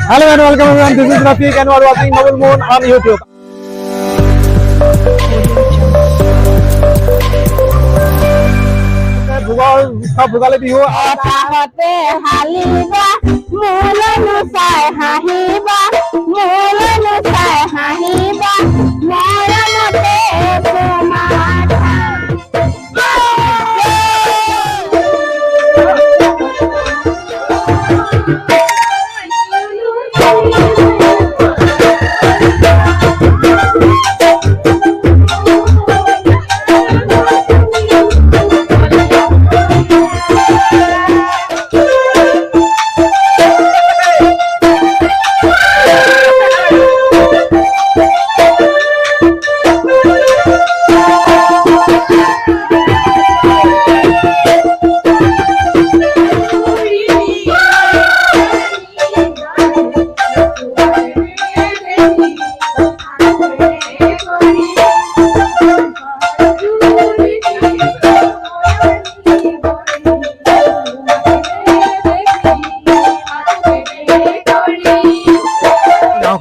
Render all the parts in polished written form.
Hello and welcome everyone. This is Rafiq and you are watching Noble Moon on YouTube. Bhogali Bihu আকাশতে হালিবা মোলনো চাই হাঁহিবা মোলনো চাই হাঁহিবা মৰমতে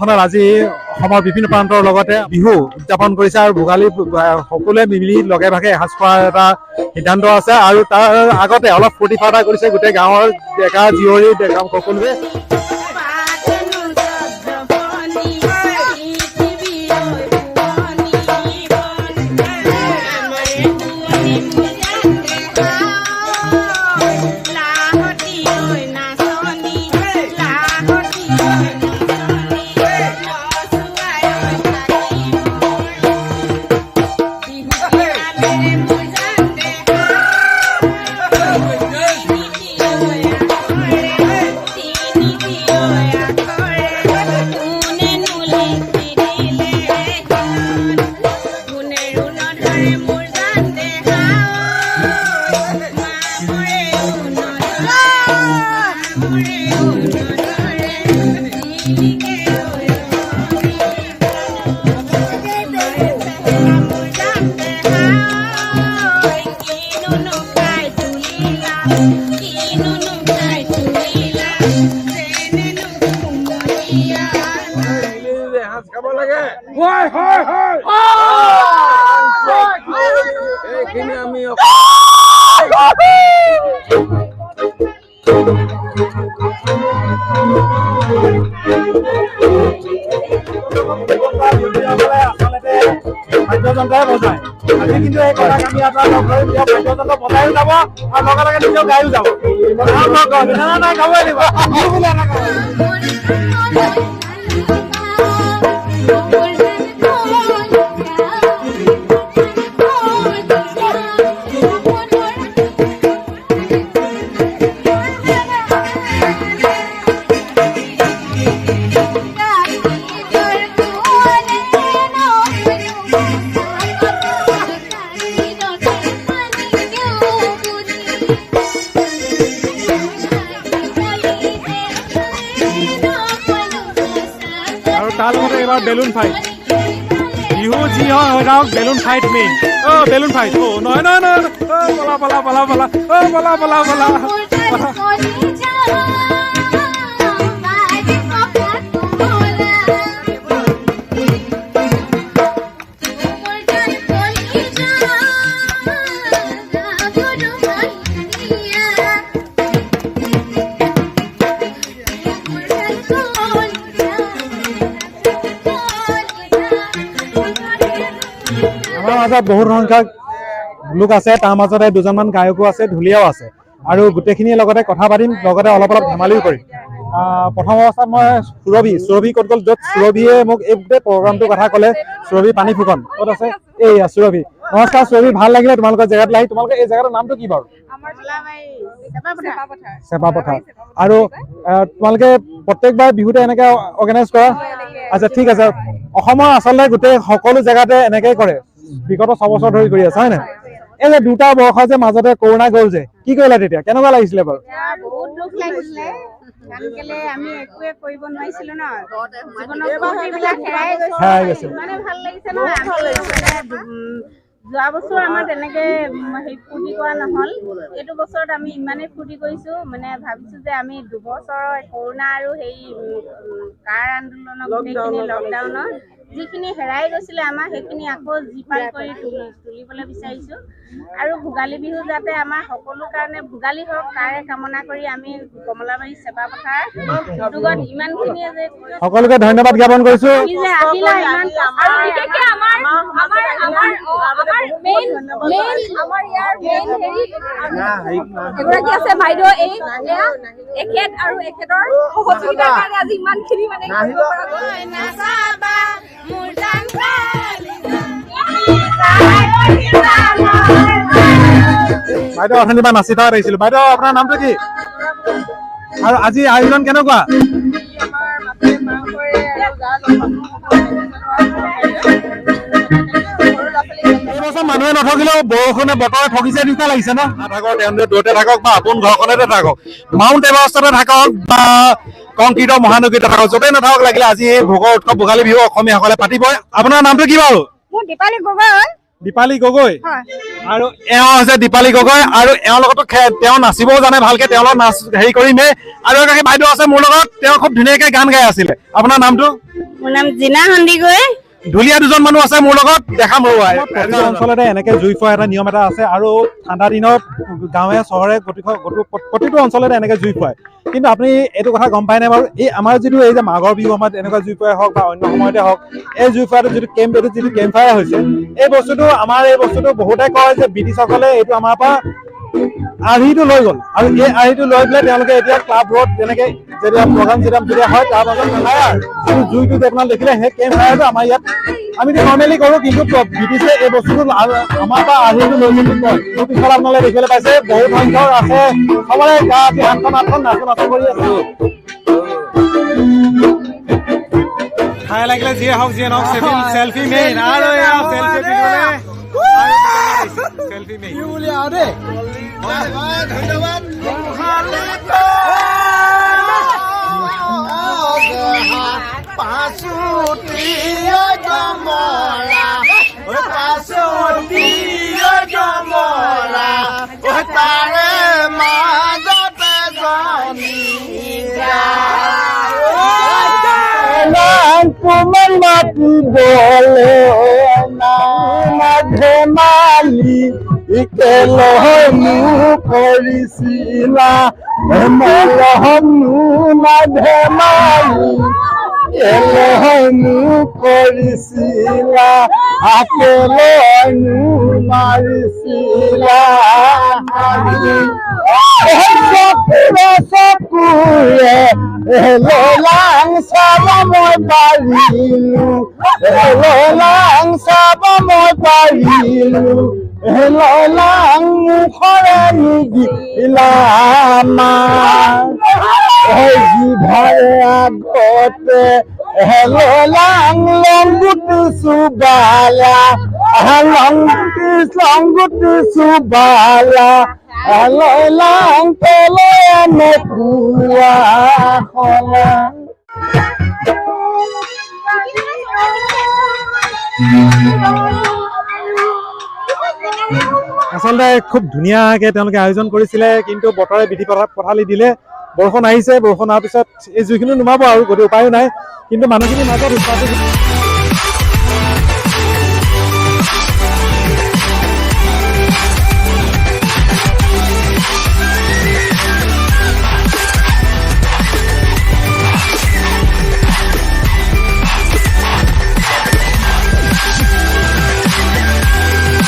তোমাৰ আজি অসমৰ বিভিন্ন প্ৰান্তৰ লগতে বিহু উদযাপন কৰিছে আৰু ভোগালী সকলোৱে মিলি লগে ভাগে এসাঁজ খোৱাৰ এটা সিদ্ধান্ত আছে আৰু তাৰ আগতে অলপ ফূৰ্তি ফাৰ্তা কৰিছে গোটেই গাঁৱৰ ডেকা জীয়ৰী সকলোৱে। বাদ্যযন্ত্ৰই বজায় আজি কিন্তু এই কথাক আমি আপোনালোকক বাদ্যযন্ত্ৰ বজায়ো যাব আৰু লগে লগে নিজেও গায়ো যাব নাই গাবই লাগিব বেলুন ফাইট বিহু যি হয় হৈ যাওক balloon fight main balloon fight নহয় নহয় নহয় পলা পলা পলা পলা পলা পলা পলা বহুত সংখ্যক লোক আছে তাৰ মাজতে দুজনমান গায়কো আছে ঢুলীয়াও আছে আৰু গোটেইখিনিৰ লগতে কথা পাতিম লগতে অলপ অলপ ধেমালিও কৰিম প্ৰথম অৱস্থাত মই সুৰভি ক'ত গ'ল য'ত সুৰভিয়ে মোক এই গোটেই প্ৰগ্ৰামটোৰ কথা ক'লে সুৰভি পানী ফুকন ক'ত আছে এইয়া সুৰভি নমস্কাৰ সুৰভি ভাল লাগিলে তোমালোকৰ জেগাত আহি তোমালোকে এই জেগাটোৰ নামটো কি বাৰু চেপাপথাৰ আৰু তোমালোকে প্ৰত্যেকবাৰ বিহুতে এনেকৈ অৰ্গেনাইজ কৰা আচ্ছা ঠিক আছে অসমৰ আচলতে গোটেই সকলো জেগাতে এনেকৈ কৰে বিগত 6 বছৰ ধৰি কৰি আছে হয় নাই এই যে দুটা বৰ্ষ যে মাজতে কৰোনা গ'ল যে কি কৰিলা তেতিয়া কেনেকুৱা লাগিছিলে বাৰু বহুত দুখ লাগিছিলে কানকেলে আমি একোৱে কৰিব নোৱাৰিছিলো ন জীৱনৰ বহুবিলাক হেৰাই গৈছে মানে ভাল লাগিছে ন যোৱা বছৰ আমাৰ তেনেকে ফূৰ্তি কৰা নহ'ল। এইটো বছৰত আমি ইমানেই ফূৰ্তি কৰিছোঁ, মানে ভাবিছোঁ যে আমি দুবছৰৰ কৰোণা আৰু কাৰ আন্দোলনৰ গোটেইখিনি লকডাউনৰ যিখিনি হেৰাই গৈছিলে আমাৰ সেইখিনি আকৌ জীপাল কৰি তুলিবলৈ বিচাৰিছোঁ। আৰু ভোগালী বিহু যাতে আমাৰ সকলো কাৰণে ভোগালী হওক তাৰে কামনা কৰি আমি কমলাবাৰী চেপা পথাৰ উদ্যোগত ইমানখিনিয়ে যে সকলোকে ধন্যবাদ জ্ঞাপন কৰিছোঁ। যে আহিলা ইমান আৰু বিশেষকৈ আমাৰ এগৰাকী আছে বাইদেউ এখেত আৰু এখেতৰ সহযোগিতাৰ কাৰণে আজি ইমানখিনি মানে কৰিব পৰা বাইদেউ অথনিৰ পৰা নাচি থকা দেখিছিলোঁ। বাইদেউ আপোনাৰ নামটো কি আৰু আজি আয়োজন কেনেকুৱা? মানুহে নথকিলেও বৰষুণে বতৰে ঠগিছে নিচিনা লাগিছে ন? নাথাকক, তেওঁলোকে দূৰতে থাকক বা আপোন ঘৰখনতে থাকক, মাউণ্ট এভাৰেষ্টতে থাকক বা কংক্ৰিটৰ মহানগৰীতে থাকক, য'তেই নাথাকক লাগিলে আজি এই ভোগৰ উৎসৱ ভোগালী বিহু অসমীয়াসকলে পাতিবই। আপোনাৰ নামটো কি বাৰু? মোৰ দীপালী গগৈ। দীপালী গগৈ আৰু এওঁ হৈছে দীপালী গগৈ আৰু এওঁৰ লগতো তেওঁ নাচিবও জানে ভালকে, তেওঁৰ লগত নাচ হেৰি কৰিমেই। আৰু এগৰাকী বাইদেউ আছে মোৰ লগত, তেওঁ খুব ধুনীয়াকে গান গাই আছিলে। আপোনাৰ নামটো? মোৰ নাম জিনা সন্দিকৈ। ঢুলীয়া দুজন মানুহ আছে মোৰ লগত, দেখাম ৰ'বা। প্ৰতিটো অঞ্চলতে এনেকে জুই ফুৰা এটা নিয়ম এটা আছে আৰু ঠাণ্ডা দিনত গাঁৱে চহৰে প্ৰতিটো অঞ্চলতে এনেকে জুই ফুৱায়। কিন্তু আপুনি এইটো কথা গম পায় নাই বাৰু? এই আমাৰ যিটো এই যে মাঘৰ বিহু সময়ত এনেকুৱা জুই ফুৰাই হওক বা অন্য সময়তে হওক, এই জুই ফুৰাটো যিটো কেম্প ফায়াৰ হৈছে, এই বস্তুটো বহুতে কয় যে ব্ৰিটিছসকলে এইটো আমাৰ পৰা আৰ্হিটো লৈ গ'ল আৰু এই আৰ্হিটো লৈ পেলাই তেওঁলোকে এতিয়া ক্লাববোৰত যেনেকে যেতিয়া প্ৰগ্ৰাম যেতিয়া হয় তাৰ মাজত নালায় আৰু জুইটো আপোনাৰ দেখিলে সেই কেম্প ফায়াৰটো আমাৰ ইয়াত আমিতো নৰ্মেলি কৰোঁ, কিন্তু ব্ৰিটিছে এই বস্তুটো আমাৰ পৰা আৰ্হিটো লৈ বুলি কয়। এই পিছত আপোনালোকে দেখিবলৈ পাইছে বহুত সংখ্যক আছে, সবৰে গা আঠখন নাচো কৰি আছে। ঠাই লাগিলে যিয়ে হওক যিয়ে নহওক চেলফি মেইন আৰু চেলফি মেইন ধন্যবাদ। তোমাৰ মাটি বলে না ধেমালি কেলহনু কৰিছিলা মলহনু না ধেমালি কেলহনু কৰিছিলা আকেলহনু মাৰিছিলা চকুৰে লাং চাব মই পাৰিলো লাং চাব মই পাৰিলো লাং মুখৰে নিদিলা জিভাৰে আগতে লাং লংগুটি চুবালা লংগুটি চুবালা লাং তলৈ নকুয়া হলা। আচলতে খুব ধুনীয়াকে তেওঁলোকে আয়োজন কৰিছিলে, কিন্তু বতৰে বিধি পথালি দিলে। বৰষুণ আহিছে, বৰষুণ অহাৰ পিছত এই জুইখিনি নুমাব আৰু গতিকে উপায়ো নাই, কিন্তু মানুহখিনিৰ মাজত